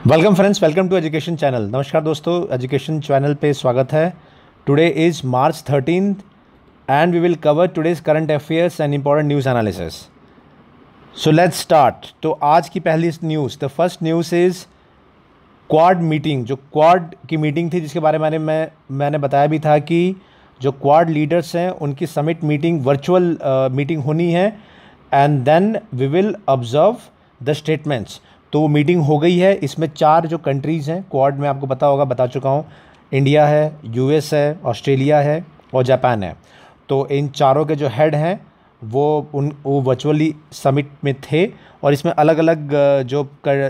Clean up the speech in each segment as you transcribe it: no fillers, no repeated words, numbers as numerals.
Welcome friends, welcome to education channel. नमस्कार दोस्तों, education channel पे स्वागत है। Today is March 13 and we will cover today's current affairs and important news analysis. So let's start. तो आज की पहली news, the first news is quad meeting. जो क्वाड की मीटिंग थी, जिसके बारे में मैंने बताया भी था कि जो क्वाड लीडर्स हैं उनकी समिट मीटिंग वर्चुअल मीटिंग होनी है and then we will observe the statements. तो वो मीटिंग हो गई है। इसमें 4 जो कंट्रीज़ हैं क्वाड में, आपको पता होगा, बता चुका हूँ। इंडिया है, यूएस है, ऑस्ट्रेलिया है और जापान है। तो इन चारों के जो हेड हैं वो वर्चुअली समिट में थे और इसमें अलग अलग जो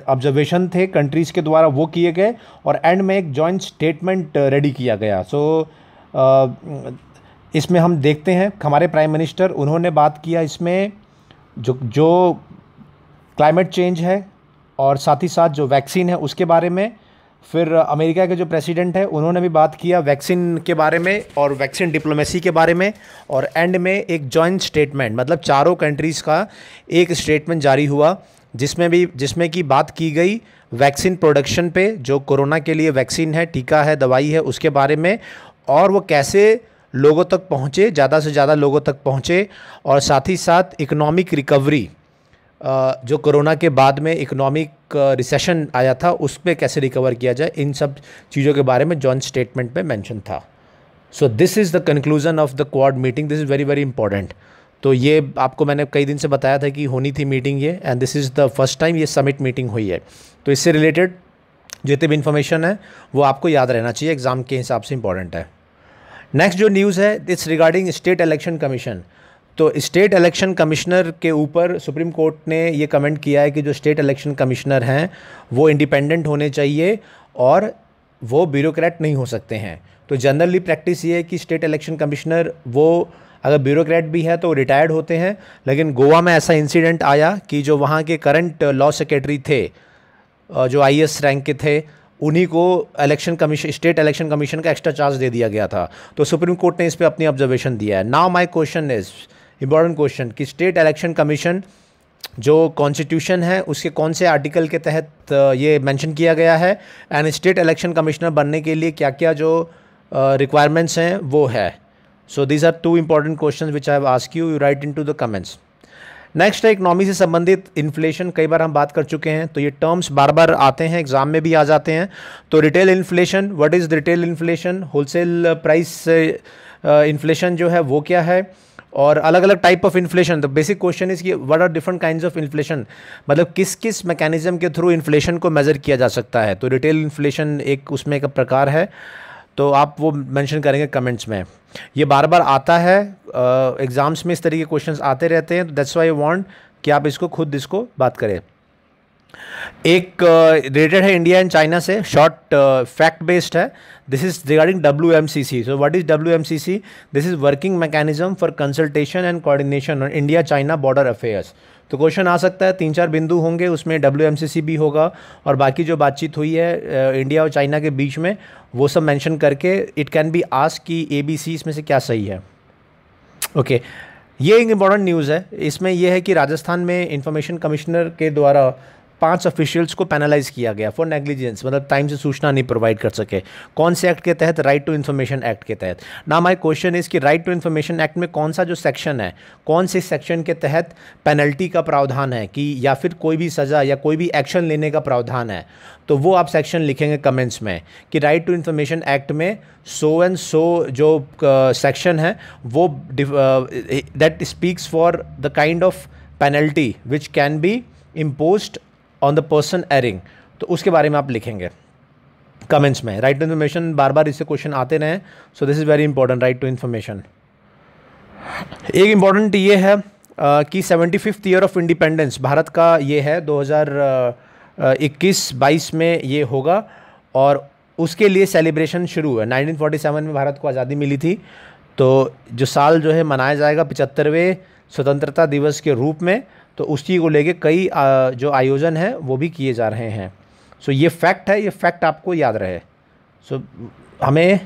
ऑब्जर्वेशन थे कंट्रीज़ के द्वारा वो किए गए और एंड में एक जॉइंट स्टेटमेंट रेडी किया गया। इसमें हम देखते हैं हमारे प्राइम मिनिस्टर उन्होंने बात किया इसमें जो क्लाइमेट चेंज है और साथ ही साथ जो वैक्सीन है उसके बारे में। फिर अमेरिका के जो प्रेसिडेंट है उन्होंने भी बात किया वैक्सीन के बारे में और वैक्सीन डिप्लोमेसी के बारे में। और एंड में एक जॉइंट स्टेटमेंट, मतलब चारों कंट्रीज़ का एक स्टेटमेंट जारी हुआ जिसमें कि बात की गई वैक्सीन प्रोडक्शन पे, जो कोरोना के लिए वैक्सीन है, टीका है, दवाई है, उसके बारे में, और वो कैसे लोगों तक पहुँचे, ज़्यादा से ज़्यादा लोगों तक पहुँचे। और साथ ही साथ इकोनॉमिक रिकवरी, जो कोरोना के बाद में इकोनॉमिक रिसेशन आया था उस पर कैसे रिकवर किया जाए, इन सब चीज़ों के बारे में जॉइंट स्टेटमेंट में मेंशन था। सो this is the conclusion of the quad meeting. This is very very important. तो ये आपको मैंने कई दिन से बताया था कि होनी थी मीटिंग ये, and this is the first time ये समिट मीटिंग हुई है। तो इससे रिलेटेड जितने भी इन्फॉर्मेशन है वो आपको याद रहना चाहिए, एग्ज़ाम के हिसाब से इंपॉर्टेंट है। नेक्स्ट जो न्यूज़ है it's regarding state election commission. तो स्टेट इलेक्शन कमिश्नर के ऊपर सुप्रीम कोर्ट ने ये कमेंट किया है कि जो स्टेट इलेक्शन कमिश्नर हैं वो इंडिपेंडेंट होने चाहिए और वो ब्यूरोक्रेट नहीं हो सकते हैं। तो जनरली प्रैक्टिस ये है कि स्टेट इलेक्शन कमिश्नर वो अगर ब्यूरोक्रेट भी है तो रिटायर्ड होते हैं, लेकिन गोवा में ऐसा इंसिडेंट आया कि जो वहाँ के करंट लॉ सेक्रेटरी थे, जो आईएएस रैंक के थे, उन्हीं को स्टेट इलेक्शन कमीशन का एक्स्ट्रा चार्ज दे दिया गया था। तो सुप्रीम कोर्ट ने इस पर अपनी ऑब्जर्वेशन दिया है। Now my question is important question कि स्टेट इलेक्शन कमीशन जो कॉन्स्टिट्यूशन है उसके कौन से आर्टिकल के तहत ये मेंशन किया गया है, एंड स्टेट इलेक्शन कमिश्नर बनने के लिए क्या क्या जो रिक्वायरमेंट्स हैं वो है। So these are 2 important question which I have ask you write in to the comments. Next है इकनॉमी से संबंधित इन्फ्लेशन। कई बार हम बात कर चुके हैं, तो ये टर्म्स बार बार आते हैं, एग्जाम में भी आ जाते हैं। तो retail inflation, what is retail inflation, wholesale price inflation जो है वो क्या है, और अलग अलग type of inflation. The basic question is कि what are different kinds of inflation, मतलब किस किस मैकेनिज्म के थ्रू इन्फ्लेशन को मेज़र किया जा सकता है। तो रिटेल इन्फ्लेशन एक उसमें एक प्रकार है, तो आप वो मेंशन करेंगे कमेंट्स में। ये बार बार आता है एग्ज़ाम्स में, इस तरीके के क्वेश्चंस आते रहते हैं। तो दैट्स व्हाई आई वांट कि आप इसको बात करें। एक रिलेटेड है इंडिया एंड चाइना से, शॉर्ट फैक्ट बेस्ड है। This is regarding WMCC। So what is WMCC? This is working mechanism for consultation and coordination on India China border affairs. तो क्वेश्चन आ सकता है, 3-4 बिंदु होंगे, उसमें WMCC भी होगा और बाकी जो बातचीत हुई है इंडिया और चाइना के बीच में वो सब मेंशन करके इट कैन बी आस्क कि ABC इसमें से क्या सही है। ओके, ये एक इम्पॉर्टेंट न्यूज़ है। इसमें यह है कि राजस्थान में इंफॉर्मेशन कमिश्नर के द्वारा 5 ऑफिशियल्स को पेनलाइज किया गया फॉर नेग्लिजेंस, मतलब टाइम से सूचना नहीं प्रोवाइड कर सके। कौन से एक्ट के तहत? राइट टू इन्फॉर्मेशन एक्ट के तहत। नाउ माय क्वेश्चन इज़ कि राइट टू इन्फॉर्मेशन एक्ट में कौन सा जो सेक्शन है, कौन से सेक्शन के तहत पेनल्टी का प्रावधान है कि या फिर कोई भी सज़ा या कोई भी एक्शन लेने का प्रावधान है। तो वो आप सेक्शन लिखेंगे कमेंट्स में कि राइट टू इन्फॉर्मेशन एक्ट में सो एंड सो जो सेक्शन है वो that speaks for the kind of penalty which can be imposed on the person erring. तो उसके बारे में आप लिखेंगे कमेंट्स में। राइट टू इन्फॉर्मेशन, बार बार इससे क्वेश्चन आते रहे, so this is very important, right to information. एक इम्पॉर्टेंट ये है कि 75th year of independence Bharat का ये है, 2021-22 में ये होगा और उसके लिए सेलिब्रेशन शुरू है। 1947 में भारत को आज़ादी मिली थी, तो जो साल जो है मनाया जाएगा 75वें स्वतंत्रता दिवस के रूप में। तो उसी को लेके कई जो आयोजन हैं वो भी किए जा रहे हैं। सो ये फैक्ट है, ये फैक्ट आपको याद रहे। सो हमें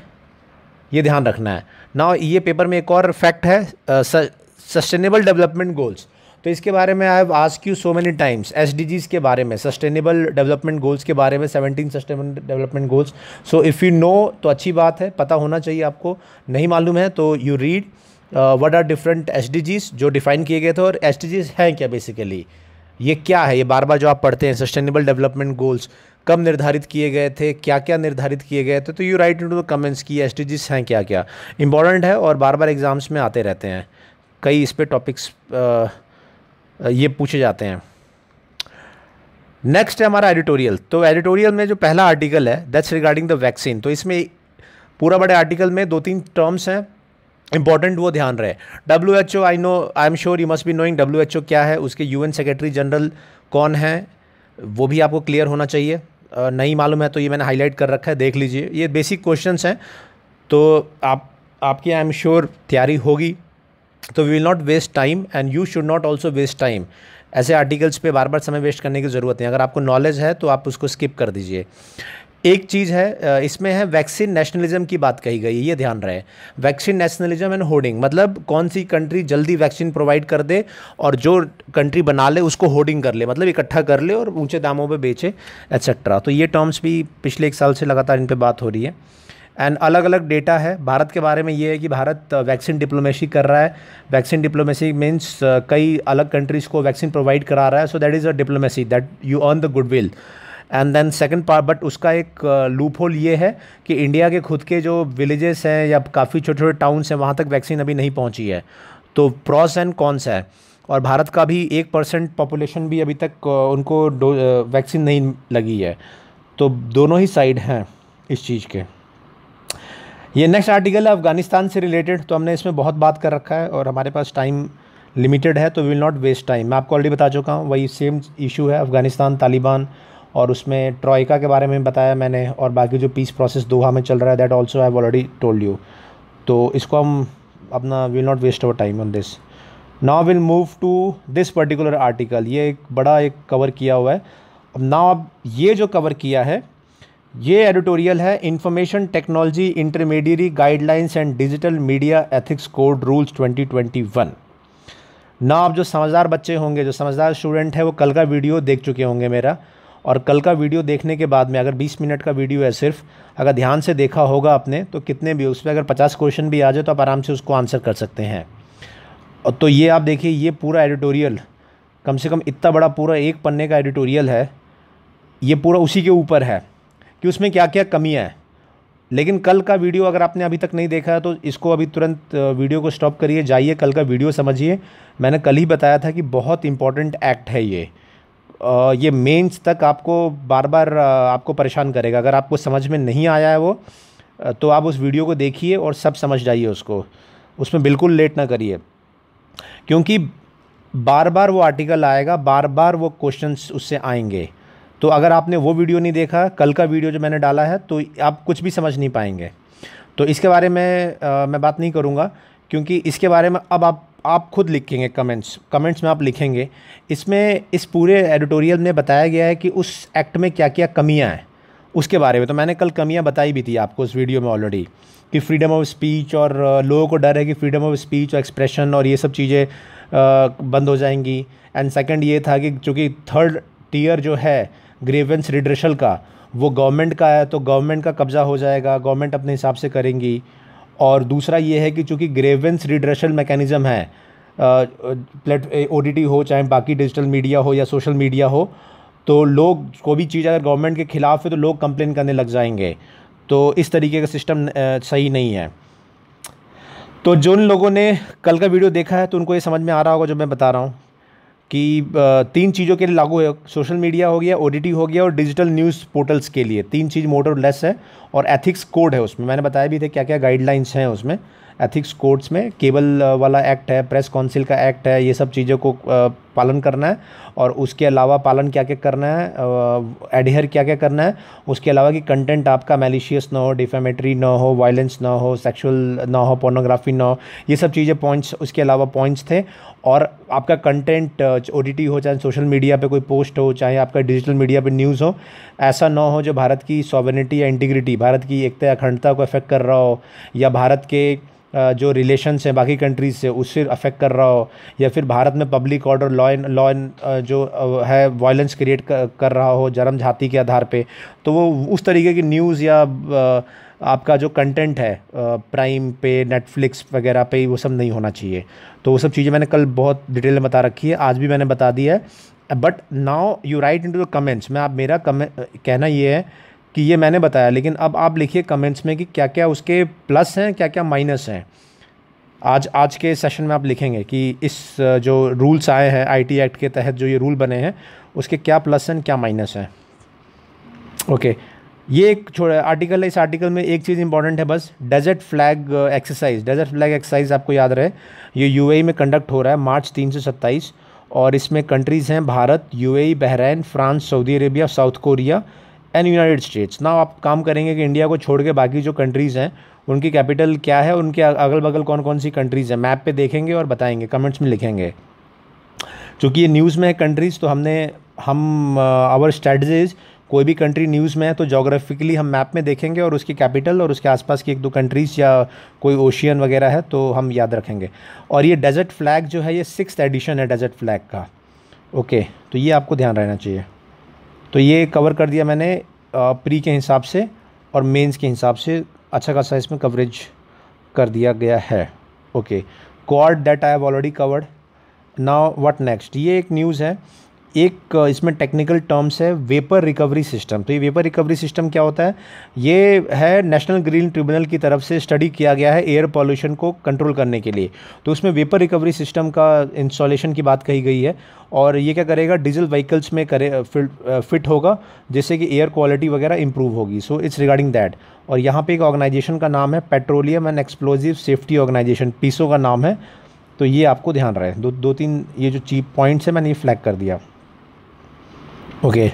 ये ध्यान रखना है ना। ये पेपर में एक और फैक्ट है, सस्टेनेबल डेवलपमेंट गोल्स। तो इसके बारे में आई have ask you so many times SDGs के बारे में, सस्टेनेबल डेवलपमेंट गोल्स के बारे में, 17 sustainable development goals. So if you know तो अच्छी बात है, पता होना चाहिए आपको। नहीं मालूम है तो you read what are different SDGs जो डिफाइन किए गए थे। और SDGs हैं क्या बेसिकली, ये क्या है, ये बार बार जो आप पढ़ते हैं सस्टेनेबल डेवलपमेंट गोल्स कब निर्धारित किए गए थे, क्या क्या निर्धारित किए गए थे, तो you right into the comments की SDGs हैं क्या क्या। इंपॉर्टेंट है और बार बार एग्जाम्स में आते रहते हैं, कई इस पे टॉपिक्स ये पूछे जाते हैं। नेक्स्ट है हमारा एडिटोरियल। तो एडिटोरियल में जो पहला आर्टिकल है दैट्स रिगार्डिंग द वैक्सीन। तो इसमें पूरा बड़े आर्टिकल में 2-3 टर्म्स हैं इंपॉर्टेंट, वो ध्यान रहे। WHO, I am sure you must be knowing WHO क्या है, उसके UN सेक्रेटरी जनरल कौन है, वो भी आपको क्लियर होना चाहिए। नहीं मालूम है तो ये मैंने हाईलाइट कर रखा है, देख लीजिए। ये बेसिक क्वेश्चंस हैं, तो आपकी आई एम श्योर तैयारी होगी। तो we will not waste time and you should not also waste time. ऐसे आर्टिकल्स पे बार बार समय वेस्ट करने की ज़रूरत नहीं। अगर आपको नॉलेज है तो आप उसको स्किप कर दीजिए। एक चीज़ है इसमें है वैक्सीन नेशनलिज्म की बात कही गई है, ये ध्यान रहे। वैक्सीन नेशनलिज्म एंड होर्डिंग, मतलब कौन सी कंट्री जल्दी वैक्सीन प्रोवाइड कर दे और जो कंट्री बना ले उसको होर्डिंग कर ले, मतलब इकट्ठा कर ले और ऊंचे दामों पे बेचे एट्सेट्रा। तो ये टर्म्स भी पिछले 1 साल से लगातार इन पे बात हो रही है। एंड अलग अलग डेटा है भारत के बारे में। ये है कि भारत वैक्सीन डिप्लोमेसी कर रहा है। वैक्सीन डिप्लोमेसी मीन्स कई अलग कंट्रीज़ को वैक्सीन प्रोवाइड करा रहा है। So that is a diplomacy that you earn the goodwill. And then second part, but उसका एक लूप होल ये है कि इंडिया के खुद के जो विलेजेस हैं या काफ़ी छोटे छोटे टाउन्स हैं वहाँ तक वैक्सीन अभी नहीं पहुँची है। तो प्रॉस एंड कॉन्स है। और भारत का भी 1% पॉपुलेशन भी अभी तक उनको वैक्सीन नहीं लगी है। तो दोनों ही साइड हैं इस चीज़ के। ये नेक्स्ट आर्टिकल है अफ़गानिस्तान से रिलेटेड। तो हमने इसमें बहुत बात कर रखा है और हमारे पास टाइम लिमिटेड है, तो विल नॉट वेस्ट टाइम। मैं आपको ऑलरेडी बता चुका हूँ, वही सेम इशू है अफ़गानिस्तान, तालिबान, और उसमें ट्रॉइका के बारे में बताया मैंने, और बाकी जो पीस प्रोसेस दोहा में चल रहा है that also I have already told you. तो इसको हम अपना will not waste our time on this. Now will move to this particular article. ये एक बड़ा एक कवर किया हुआ है। अब नाउ अब ये जो कवर किया है ये एडिटोरियल है information technology intermediary guidelines and digital media ethics code rules 2021। ना आप जो समझदार बच्चे होंगे, जो समझदार स्टूडेंट है, वो कल का वीडियो देख चुके होंगे मेरा। और कल का वीडियो देखने के बाद में अगर 20 मिनट का वीडियो है सिर्फ, अगर ध्यान से देखा होगा आपने तो कितने भी उस पर अगर 50 क्वेश्चन भी आ जाए तो आप आराम से उसको आंसर कर सकते हैं। और तो ये आप देखिए, ये पूरा एडिटोरियल कम से कम इतना बड़ा पूरा 1 पन्ने का एडिटोरियल है। ये पूरा उसी के ऊपर है कि उसमें क्या क्या कमियां हैं। लेकिन कल का वीडियो अगर आपने अभी तक नहीं देखा है तो इसको अभी तुरंत वीडियो को स्टॉप करिए, जाइए कल का वीडियो समझिए। मैंने कल ही बताया था कि बहुत इंपॉर्टेंट एक्ट है ये मेंस तक आपको बार बार आपको परेशान करेगा। अगर आपको समझ में नहीं आया है वो तो आप उस वीडियो को देखिए और सब समझ जाइए उसको, उसमें बिल्कुल लेट ना करिए, क्योंकि बार बार वो आर्टिकल आएगा, बार बार वो क्वेश्चंस उससे आएंगे। तो अगर आपने वो वीडियो नहीं देखा, कल का वीडियो जो मैंने डाला है, तो आप कुछ भी समझ नहीं पाएंगे। तो इसके बारे में मैं बात नहीं करूँगा, क्योंकि इसके बारे में अब आप खुद लिखेंगे कमेंट्स में आप लिखेंगे। इसमें इस पूरे एडिटोरियल में बताया गया है कि उस एक्ट में क्या क्या कमियां हैं उसके बारे में। तो मैंने कल कमियां बताई भी थी आपको उस वीडियो में ऑलरेडी, कि फ्रीडम ऑफ स्पीच, और लोगों को डर है कि फ्रीडम ऑफ स्पीच और एक्सप्रेशन और ये सब चीज़ें बंद हो जाएंगी। एंड सेकंड ये था कि चूँकि 3rd टियर जो है ग्रीवेंस रिड्रेशल का, वो गवर्नमेंट का है, तो गवर्नमेंट का कब्ज़ा हो जाएगा, गवर्नमेंट अपने हिसाब से करेंगी। और दूसरा ये है कि चूँकि ग्रीवेंस रिड्रेशल मैकेनिज़्म है, OTT हो चाहे बाकी डिजिटल मीडिया हो या सोशल मीडिया हो, तो लोग को भी चीज़ अगर गवर्नमेंट के ख़िलाफ़ है तो लोग कंप्लेन करने लग जाएंगे। तो इस तरीके का सिस्टम सही नहीं है। तो जिन लोगों ने कल का वीडियो देखा है तो उनको ये समझ में आ रहा होगा जो मैं बता रहा हूँ कि 3 चीज़ों के लिए लागू है। सोशल मीडिया हो गया, OTT हो गया, और डिजिटल न्यूज़ पोर्टल्स के लिए 3 चीज़ मोर और लेस है। और एथिक्स कोड है उसमें, मैंने बताया भी थे क्या क्या गाइडलाइंस हैं उसमें। एथिक्स कोड्स में केबल वाला एक्ट है, प्रेस काउंसिल का एक्ट है, ये सब चीज़ों को पालन करना है। और उसके अलावा पालन क्या क्या करना है, एडहेयर क्या क्या करना है। उसके अलावा कि कंटेंट आपका मैलिशियस ना हो, डिफेमेटरी ना हो, वायलेंस ना हो, सेक्सुअल ना हो, पोर्नोग्राफी ना हो, ये सब चीज़ें पॉइंट्स उसके अलावा पॉइंट्स थे। और आपका कंटेंट OTT हो चाहे सोशल मीडिया पे कोई पोस्ट हो, चाहे आपका डिजिटल मीडिया पे न्यूज़ हो, ऐसा ना हो जो भारत की सॉवरेनिटी या इंटीग्रिटी, भारत की एकता या अखंडता को अफेक्ट कर रहा हो, या भारत के जो रिलेशंस हैं बाकी कंट्रीज़ से उससे अफेक्ट कर रहा हो, या फिर भारत में पब्लिक ऑर्डर लॉ एंड जो है वायलेंस क्रिएट कर रहा हो जन्म जाति के आधार पे, तो वो उस तरीके की न्यूज़ या आपका जो कंटेंट है प्राइम पे नेटफ्लिक्स वगैरह पे वो सब नहीं होना चाहिए। तो वो सब चीज़ें मैंने कल बहुत डिटेल में बता रखी है, आज भी मैंने बता दिया है। But now you right into the comments में, आप मेरा कहना ये है कि ये मैंने बताया, लेकिन अब आप लिखिए कमेंट्स में कि क्या क्या उसके प्लस हैं, क्या क्या माइनस हैं। आज के सेशन में आप लिखेंगे कि इस जो रूल्स आए हैं आईटी एक्ट के तहत जो ये रूल बने हैं उसके क्या प्लस हैं क्या माइनस हैं। ओके, ये एक छोटा आर्टिकल है, इस आर्टिकल में एक चीज़ इंपॉर्टेंट है बस, Desert Flag exercise. Desert Flag exercise आपको याद रहे, ये यूएई में कंडक्ट हो रहा है मार्च 3 से 27, और इसमें कंट्रीज़ हैं Bharat, UAE, Bahrain, France, Saudi Arabia, south Korea and United states. ना आप काम करेंगे कि इंडिया को छोड़ के बाकी जो कंट्रीज़ हैं उनकी कैपिटल क्या है, उनके अगल बगल कौन कौन सी कंट्रीज़ हैं, मैप पे देखेंगे और बताएंगे, कमेंट्स में लिखेंगे। चूँकि ये न्यूज़ में है कंट्रीज़, तो हम आवर स्ट्रेटजीज, कोई भी कंट्री न्यूज़ में है तो जोग्राफिकली हम मैप में देखेंगे और उसकी कैपिटल और उसके आसपास की एक दो कंट्रीज़ या कोई ओशियन वगैरह है तो हम याद रखेंगे। और ये डेजर्ट फ्लैग जो है ये 6th एडिशन है डेजर्ट फ्लैग का। ओके, तो ये आपको ध्यान रहना चाहिए। तो ये कवर कर दिया मैंने प्री के हिसाब से और मेंस के हिसाब से, अच्छा खासा इसमें कवरेज कर दिया गया है। Okay, quad that I have already covered. Now what next, ये एक न्यूज़ है, एक इसमें टेक्निकल टर्म्स है वेपर रिकवरी सिस्टम। तो ये वेपर रिकवरी सिस्टम क्या होता है, ये है नेशनल ग्रीन ट्रिब्यूनल की तरफ से स्टडी किया गया है एयर पॉल्यूशन को कंट्रोल करने के लिए। तो उसमें वेपर रिकवरी सिस्टम का इंस्टॉलेशन की बात कही गई है, और ये क्या करेगा, डीजल व्हीकल्स में फिट होगा जिससे कि एयर क्वालिटी वगैरह इंप्रूव होगी। So it's regarding that. और यहाँ पे एक ऑर्गेनाइजेशन का नाम है petroleum and explosive safety organisation, PESO का नाम है। तो ये आपको ध्यान रहे, दो तीन ये जो चीप पॉइंट्स है मैंने ये फ्लैग कर दिया। ओके,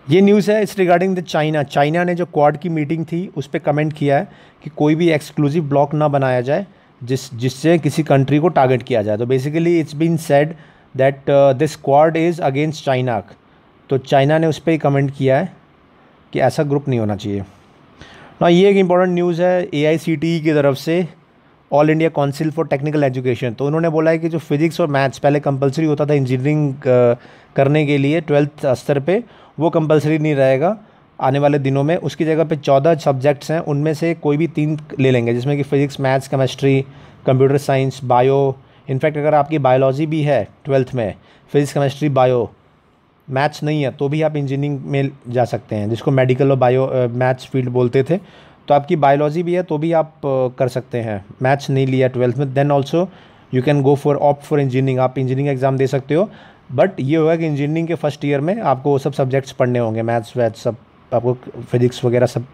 ये न्यूज़ है इट्स रिगार्डिंग द चाइना ने जो क्वाड की मीटिंग थी उस पर कमेंट किया है कि कोई भी एक्सक्लूसिव ब्लॉक ना बनाया जाए जिससे किसी कंट्री को टारगेट किया जाए। तो basically it's been said that this Quad is against China. तो चाइना ने उस पर ही कमेंट किया है कि ऐसा ग्रुप नहीं होना चाहिए। ना ये एक इम्पॉर्टेंट न्यूज़ है AICTE की तरफ से, all India council for technical education. तो उन्होंने बोला है कि जो फिजिक्स और मैथ्स पहले कंपलसरी होता था इंजीनियरिंग करने के लिए 12th स्तर पे, वो कंपलसरी नहीं रहेगा आने वाले दिनों में। उसकी जगह पे 14 सब्जेक्ट्स हैं, उनमें से कोई भी 3 ले लेंगे, जिसमें कि physics, maths, chemistry, computer science, bio. In fact अगर आपकी बायोलॉजी भी है 12th में, फिजिक्स, केमिस्ट्री, बायो, मैथ्स नहीं है तो भी आप इंजीनियरिंग में जा सकते हैं, जिसको मेडिकल और बायो मैथ्स फील्ड बोलते थे। तो आपकी बायोलॉजी भी है तो भी आप कर सकते हैं, मैथ्स नहीं लिया 12th में, then also you can go for opt for engineering, आप इंजीनियरिंग एग्ज़ाम दे सकते हो। बट ये होगा कि इंजीनियरिंग के फर्स्ट ईयर में आपको वो सब सब्जेक्ट्स पढ़ने होंगे, मैथ्स वैथ्स सब, आपको फिजिक्स वगैरह सब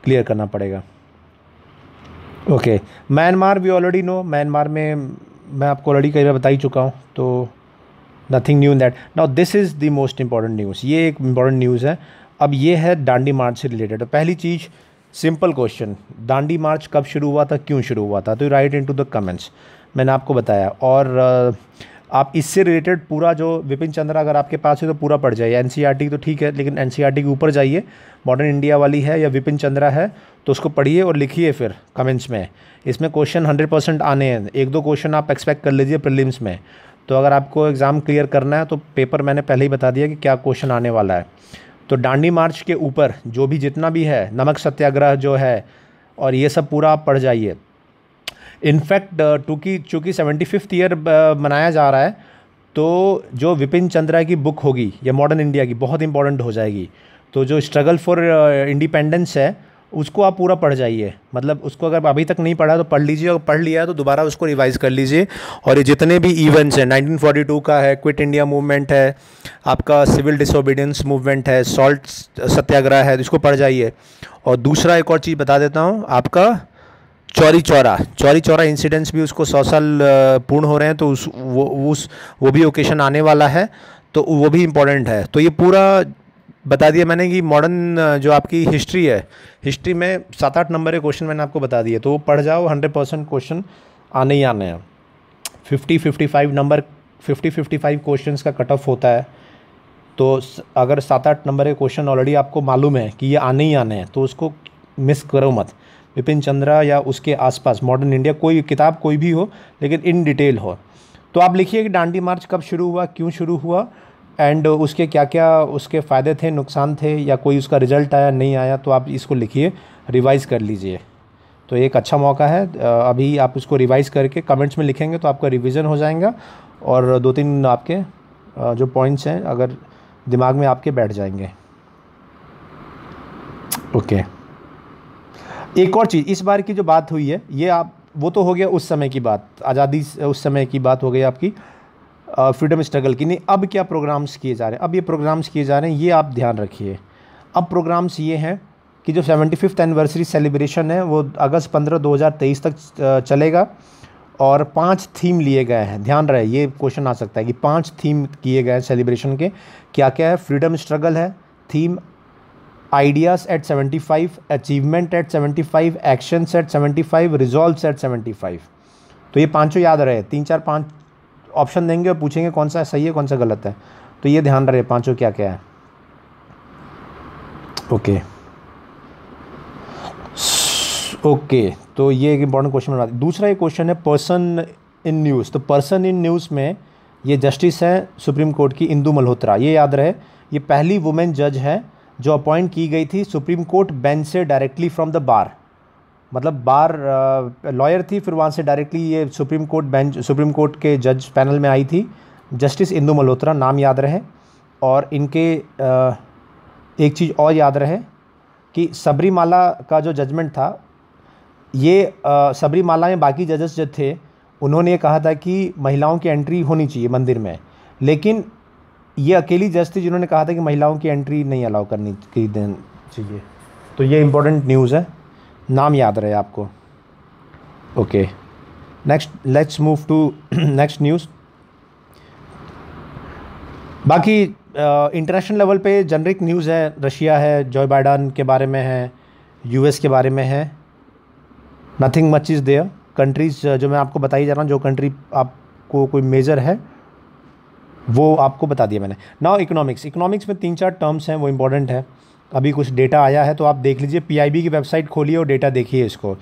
क्लियर करना पड़ेगा। Okay, Myanmar we already know, Myanmar में मैं आपको ऑलरेडी कई बार बता ही चुका हूँ, तो nothing new in that. Now this is the most important news, ये एक इंपॉर्टेंट न्यूज़ है। अब ये है दांडी मार्च से रिलेटेड। पहली चीज़, सिंपल क्वेश्चन, दांडी मार्च कब शुरू हुआ था, क्यों शुरू हुआ था, तो राइट इनटू द कमेंट्स, मैंने आपको बताया। और आप इससे रिलेटेड पूरा जो विपिन चंद्रा अगर आपके पास है तो पूरा पढ़ जाइए। NCERT तो ठीक है, लेकिन NCERT के ऊपर जाइए, मॉडर्न इंडिया वाली है या विपिन चंद्रा है तो उसको पढ़िए और लिखिए फिर कमेंट्स में। इसमें क्वेश्चन 100% आने हैं, 1-2 क्वेश्चन आप एक्सपेक्ट कर लीजिए प्रीलिम्स में। तो अगर आपको एग्ज़ाम क्लियर करना है तो पेपर मैंने पहले ही बता दिया कि क्या क्वेश्चन आने वाला है। तो दांडी मार्च के ऊपर जो भी जितना भी है, नमक सत्याग्रह जो है, और ये सब पूरा आप पढ़ जाइए। इनफैक्ट चूँकि 75th ईयर मनाया जा रहा है, तो जो विपिन चंद्रा की बुक होगी या मॉडर्न इंडिया की, बहुत इंपॉर्टेंट हो जाएगी। तो जो स्ट्रगल फॉर इंडिपेंडेंस है उसको आप पूरा पढ़ जाइए, मतलब उसको अगर अभी तक नहीं पढ़ा तो पढ़ लीजिए, और पढ़ लिया है तो दोबारा उसको रिवाइज़ कर लीजिए। और ये जितने भी इवेंट्स हैं, 1942 का है, क्विट इंडिया मूवमेंट है, आपका सिविल डिसोबीडियंस मूवमेंट है, सॉल्ट सत्याग्रह है, इसको पढ़ जाइए। और दूसरा एक और चीज़ बता देता हूँ, आपका चौरी चौरा इंसिडेंट्स भी उसको 100 साल पूर्ण हो रहे हैं, तो वो भी ओकेशन आने वाला है, तो वो भी इम्पोर्टेंट है। तो ये पूरा बता दिया मैंने कि मॉडर्न जो आपकी हिस्ट्री है, हिस्ट्री में 7-8 नंबर के क्वेश्चन मैंने आपको बता दिए, तो वो पढ़ जाओ, 100% क्वेश्चन आने ही आने हैं। 50-55 क्वेश्चंस का कट ऑफ होता है। तो अगर 7-8 नंबर के क्वेश्चन ऑलरेडी आपको मालूम है कि ये आने ही आने हैं तो उसको मिस करो मत। विपिन चंद्रा या उसके आसपास, मॉडर्न इंडिया, कोई किताब कोई भी हो लेकिन इन डिटेल हो। तो आप लिखिए कि दांडी मार्च कब शुरू हुआ, क्यों शुरू हुआ, एंड उसके क्या क्या उसके फ़ायदे थे, नुकसान थे, या कोई उसका रिजल्ट आया नहीं आया, तो आप इसको लिखिए, रिवाइज़ कर लीजिए। तो एक अच्छा मौका है, अभी आप उसको रिवाइज़ करके कमेंट्स में लिखेंगे तो आपका रिवीजन हो जाएगा और 2-3 आपके जो पॉइंट्स हैं अगर दिमाग में आपके बैठ जाएंगे। ओके, एक और चीज़, इस बार की जो बात हुई है ये आप, वो तो हो गया उस समय की बात, आज़ादी उस समय की बात हो गई आपकी, फ्रीडम स्ट्रगल की। नहीं, अब क्या प्रोग्राम्स किए जा रहे हैं, अब ये प्रोग्राम्स किए जा रहे हैं, ये आप ध्यान रखिए। अब प्रोग्राम्स ये हैं कि जो 75th एनिवर्सरी सेलिब्रेशन है वो अगस्त 15, 2023 तक चलेगा और 5 थीम लिए गए हैं। ध्यान रहे, ये क्वेश्चन आ सकता है कि 5 थीम किए गए हैं सेलिब्रेशन के, क्या क्या है। फ्रीडम स्ट्रगल है theme, ideas at 75, achievement at 75, actions at 75, resolves at 75। तो ये पांचों याद रहे, 3-4-5 ऑप्शन देंगे और पूछेंगे कौन सा सही है कौन सा गलत है, तो ये ध्यान रहे पांचों क्या क्या है। ओके, तो ये एक इंपॉर्टेंट क्वेश्चन बना। दूसरा एक क्वेश्चन है पर्सन इन न्यूज़। तो पर्सन इन न्यूज़ में ये जस्टिस है सुप्रीम कोर्ट की इंदु मल्होत्रा, ये याद रहे, ये पहली वुमेन जज है जो अपॉइंट की गई थी सुप्रीम कोर्ट बेंच से डायरेक्टली फ्रॉम द बार। मतलब बार लॉयर थी, फिर वहाँ से डायरेक्टली ये सुप्रीम कोर्ट के जज पैनल में आई थी। जस्टिस इंदु मल्होत्रा नाम याद रहे। और इनके एक चीज़ और याद रहे कि सबरीमाला का जो जजमेंट था, ये सबरीमाला में बाकी जजेस जो थे उन्होंने ये कहा था कि महिलाओं की एंट्री होनी चाहिए मंदिर में, लेकिन ये अकेली जज थी जिन्होंने कहा था कि महिलाओं की एंट्री नहीं अलाउ करनी चाहिए। तो ये इम्पोर्टेंट न्यूज़ है, नाम याद रहे आपको। Okay, next, let's move to next news. बाकी इंटरनेशनल लेवल पे जेनरिक न्यूज़ है, रशिया है, जो बाइडेन के बारे में है, यूएस के बारे में है, nothing much is there. Countries जो मैं आपको बताई जा रहा हूँ, जो कंट्री आपको कोई मेजर है वो आपको बता दिया मैंने। नाउ इकोनॉमिक्स में 3-4 टर्म्स हैं, वो इंपॉर्टेंट है। अभी कुछ डेटा आया है तो आप देख लीजिए, पीआईबी की वेबसाइट खोलिए और डेटा देखिए इसको।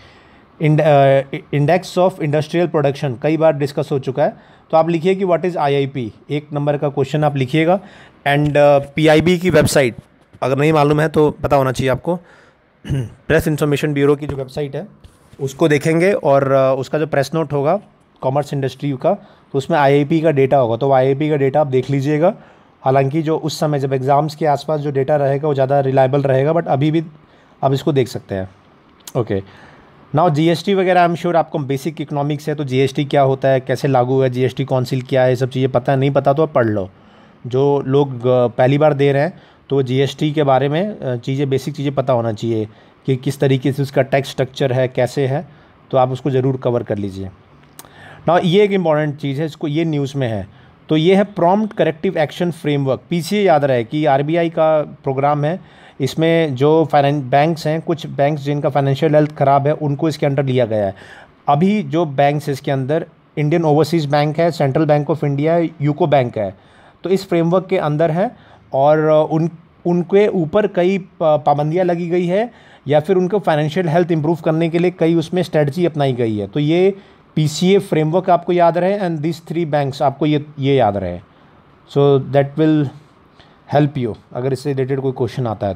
इंडेक्स ऑफ इंडस्ट्रियल प्रोडक्शन कई बार डिस्कस हो चुका है, तो आप लिखिए कि व्हाट इज़ आईआईपी, 1 नंबर का क्वेश्चन आप लिखिएगा। एंड पीआईबी की वेबसाइट अगर नहीं मालूम है तो पता होना चाहिए आपको, प्रेस इंफॉर्मेशन ब्यूरो की जो वेबसाइट है उसको देखेंगे और उसका जो प्रेस नोट होगा कॉमर्स इंडस्ट्री का, तो उसमें आईआईपी का डेटा होगा, तो आईआईपी का डेटा आप देख लीजिएगा। हालांकि जो उस समय जब एग्ज़ाम्स के आसपास जो डेटा रहेगा वो ज़्यादा रिलायबल रहेगा, बट अभी भी आप इसको देख सकते हैं। ओके, नाउ जीएसटी वगैरह आई एम श्योर आपको बेसिक इकोनॉमिक्स है, तो जीएसटी क्या होता है, कैसे लागू है, जीएसटी काउंसिल क्या है, ये सब चीज़ें पता नहीं पता तो आप पढ़ लो। जो लोग पहली बार दे रहे हैं तो जीएसटी के बारे में चीज़ें, बेसिक चीज़ें पता होना चाहिए कि किस तरीके से उसका टैक्स स्ट्रक्चर है, कैसे है, तो आप उसको ज़रूर कवर कर लीजिए। ना ये एक इम्पॉर्टेंट चीज़ है, इसको ये न्यूज़ में है, तो ये है prompt corrective action framework. PCA याद रहे कि आरबीआई का प्रोग्राम है, इसमें जो बैंक्स हैं, कुछ बैंक्स जिनका फाइनेंशियल हेल्थ ख़राब है उनको इसके अंडर लिया गया है। अभी जो बैंक्स इसके अंदर इंडियन ओवरसीज़ बैंक है, सेंट्रल बैंक ऑफ इंडिया है, यूको बैंक है, तो इस फ्रेमवर्क के अंदर है और उनके ऊपर कई पाबंदियाँ लगी गई है या फिर उनको फाइनेंशियल हेल्थ इंप्रूव करने के लिए कई उसमें स्ट्रेटजी अपनाई गई है। तो ये पीसीए फ्रेमवर्क आपको याद रहे एंड दिस 3 बैंक्स आपको ये याद रहे, so that will help you अगर इससे रिलेटेड कोई क्वेश्चन आता है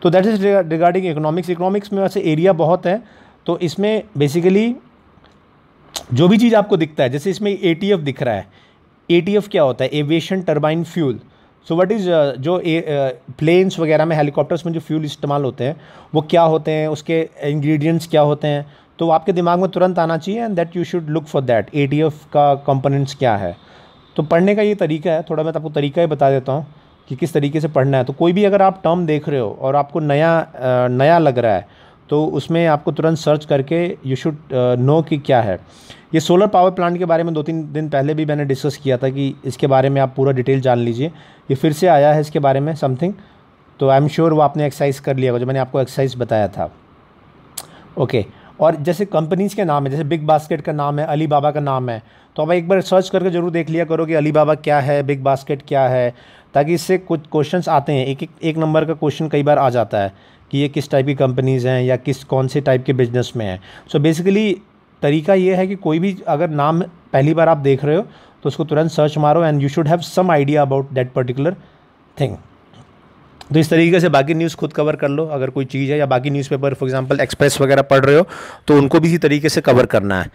तो दैट इज़ रिगार्डिंग इकोनॉमिक्स में वैसे एरिया बहुत है, तो इसमें बेसिकली जो भी चीज़ आपको दिखता है, जैसे इसमें एटीएफ दिख रहा है, एटीएफ क्या होता है, aviation turbine fuel. So what is जो प्लेन्स वगैरह में, हेलीकॉप्टर्स में जो फ्यूल इस्तेमाल होते हैं वो क्या होते हैं, उसके इंग्रेडिएंट्स क्या होते हैं, तो आपके दिमाग में तुरंत आना चाहिए and that you should look for that, ETF का कंपोनेंट्स क्या है। तो पढ़ने का ये तरीका है, थोड़ा मैं आपको तरीका ही बता देता हूँ कि किस तरीके से पढ़ना है। तो कोई भी अगर आप टर्म देख रहे हो और आपको नया लग रहा है तो उसमें आपको तुरंत सर्च करके यू शुड नो कि क्या है। ये सोलर पावर प्लांट के बारे में 2-3 दिन पहले भी मैंने डिस्कस किया था कि इसके बारे में आप पूरा डिटेल जान लीजिए। ये फिर से आया है इसके बारे में समथिंग, तो आई एम श्योर वो आपने एक्सरसाइज कर लिया होगा जो मैंने आपको एक्सरसाइज बताया था। ओके, और जैसे कंपनीज़ के नाम है, जैसे बिग बास्केट का नाम है, अली बाबा का नाम है, तो अब एक बार सर्च करके ज़रूर देख लिया करो कि अली बाबा क्या है, बिग बास्केट क्या है, ताकि इससे कुछ क्वेश्चंस आते हैं। एक नंबर का क्वेश्चन कई बार आ जाता है कि ये किस टाइप की कंपनीज़ हैं या कौन से टाइप के बिजनेस में हैं। सो बेसिकली तरीका ये है कि कोई भी अगर नाम पहली बार आप देख रहे हो तो उसको तुरंत सर्च मारो and you should have some idea about that particular thing. तो इस तरीके से बाकी न्यूज़ खुद कवर कर लो अगर कोई चीज़ है, या बाकी न्यूज़पेपर फॉर एग्जांपल एक्सप्रेस वगैरह पढ़ रहे हो तो उनको भी इसी तरीके से कवर करना है।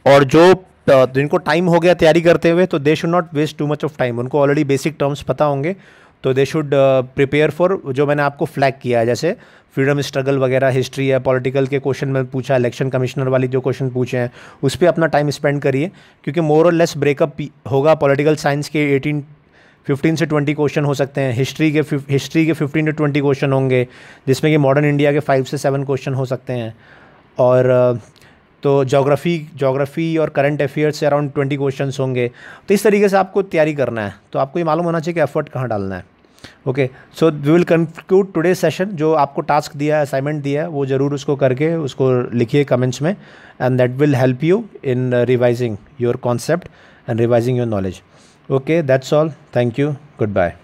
और जो जिनको टाइम हो गया तैयारी करते हुए तो they should not waste too much of time, उनको ऑलरेडी बेसिक टर्म्स पता होंगे तो दे शुड प्रिपेयर फॉर जो मैंने आपको फ्लैग किया है, जैसे फ्रीडम स्ट्रगल वगैरह, हिस्ट्री है, पॉलिटिकल के क्वेश्चन में पूछा, इलेक्शन कमिश्नर वाली जो क्वेश्चन पूछे हैं उस पर अपना टाइम स्पेंड करिए, क्योंकि मोर और लेस ब्रेकअप होगा। पॉलिटिकल साइंस के 15 से 20 क्वेश्चन हो सकते हैं, हिस्ट्री के 15 to 20 क्वेश्चन होंगे, जिसमें कि मॉडर्न इंडिया के 5 से 7 क्वेश्चन हो सकते हैं। और तो जोग्राफ़ी और करंट अफेयर्स से अराउंड 20 क्वेश्चंस होंगे। तो इस तरीके से आपको तैयारी करना है, तो आपको ये मालूम होना चाहिए कि एफर्ट कहाँ डालना है। Okay, so we will conclude today session. जो आपको टास्क दिया है, असाइनमेंट दिया है, वो ज़रूर उसको करके उसको लिखिए कमेंट्स में, and that will help you in revising your concept and revising your knowledge. Okay, that's all, thank you, good bye.